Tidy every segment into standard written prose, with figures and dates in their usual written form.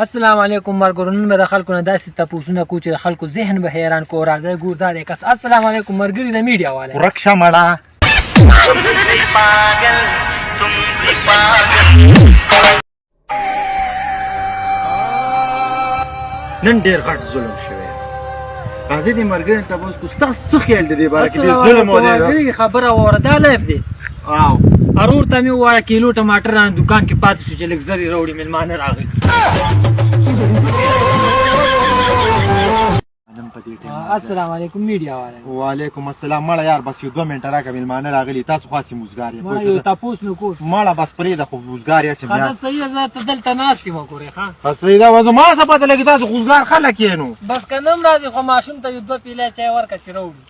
السلام علیکم مرګرو. نن مې د خلکو نه داسې تپوسونه کو چې د خلکو ذهن به حیران کو. راځئ ګور دا دی کس. السلام علیکم ملګري د میډیا والا. ورکشه مړه نن ډېر غټ ظلم شوی. راځئ دې ملګري ته تپوس کوو ستاسو څه خیال دی دې باره کې دې ظلم و ملګري خبره واوره دا لایف دی. او ارور ته مې ووایه کیلو ټماټر رانه دوکان کې پاتې شو چې لږ زر یې راوړي مېلمانه راغی. السلام علیکم میډیا والا. وعلیکم السلام. مړه یار بس یو 2 منټه راکړه مېلمانه راغلي تاسو خاصې موزګار یې ما یو تپوس مې کوو. مړه بس پرېږده خو موزګار یاست بیا. ښه صحیح ده ته دلته ناست یم وګورې ښه. بس صحیح ده وه زما څه پته لګي تاسو خوزګار خلک یې نو. بس که نه هم راځي خو ماشوم ته یو 2 پیاله چای ورکړه چې راوړي.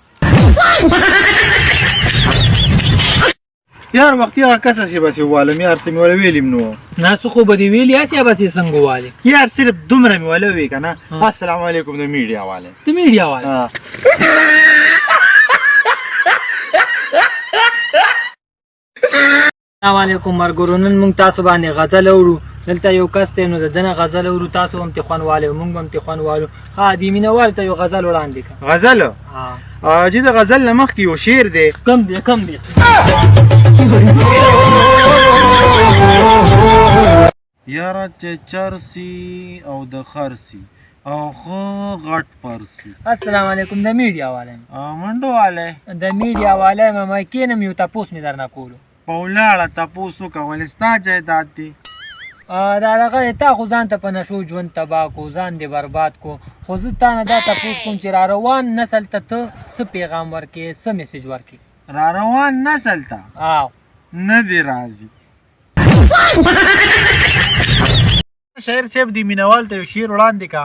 یار وختي هغه کسه چې بس ووالم یار څه مې وله ویلیم نو. نه څه خو به دې ویلي هسې یا بس یې څنګه ووالې یار صرف دومره مې وله وی که نه. السلام علیکم د میډیا والا. ته میډیا والا. السلام علیکم مرګرو. نن موږ تاسو باندې غزل اورو. دلته یو کس دی نو د ده نه غزل اورو. تاسو هم ترې خوند والئ موږ به هم ترې خوند والو. ها دې مینهوالو ته یو غزل وړاندې کړه. غزل جی د غزل نه مخکې یو شعر دی. کم دی کم دی. یاره چې چرسي او د خرسي او خو غټ پرسي. السلام علیکم د میډیا والا. منډو والی د میډیا والا یم. ما کینم یو تپوس مې درنه کولو. په ولاړه تپوس وکول ستا جایداد دی. دا دغه دی تا خو ځان ته په نشو ژوند تباه کو ځان دې برباد کو. خو زه تا نه دا تپوس کوم چې را روان نسل ته ته څه پیغام ورکې څه میسج ورکې. را روان نسل ته او نه دی راځي. شاعر صاحب دې مینوال ته یو شعر وړاندې کا.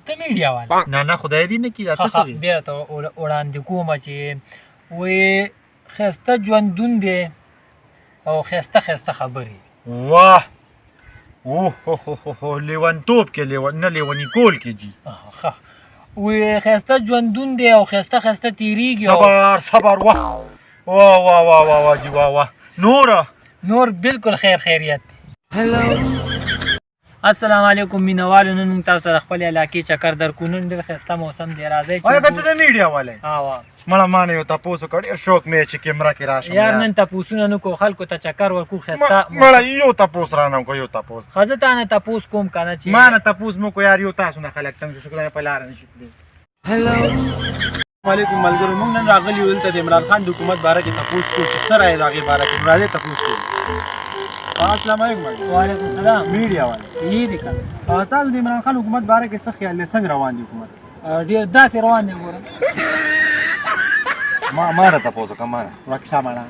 ته میډیا والا. نه نه خدای دې نه کړي دا څه دی. بیا ته وړاندې کومه چې وایي ښایسته ژوندون دی او ښایسته ښایسته خبرې. واه اوه لیونتوب کې نه لیوني کول کې جي. وایي ښایسته ژوندون دی او ښایسته ښایسته تېرېږي. صبر صبر واه واه واه واه واه واه جي واه واه نور بالکل خیر خیریت دی. السلام علیکم مینهوالو. نن موږ تاسو ته د خپلې علاقې چکر درکو. نن ډېر ښایسته موسم دی. راځئ ته د میډیا والی. مړه ما نه یو تپوس وکړ ډېر شوق مې چې کیمره کې راشم. یار نن تپوسونه نه کوو خلکو ته چکر ورکو ښایسته. مړه یو تپوس رانه وکړه یو تپوس. ښه زه تا نه تپوس کوم که نه چې ما نه تپوس مو کو یار یو تاسو نه خلک تنګ شو کله په لاره نشي تللی. السلام علیکم ملګرو. موږ نن راغلي یو دلته د عمران خان د حکومت باره کې تپوس کوو چې څه رایې د هغې باره کې. راځئ تپوس کوو. السلام علیکم. وعلیکم السلام. میډیا والا. صحیح دی که نه. تاسو د عمران خان حکومت باره کې څه خیال دی څنګه روان دی حکومت؟ ډېر داسې روان دی ګوره. ما نه تپوس وکړه ما نه ورکشه مړه.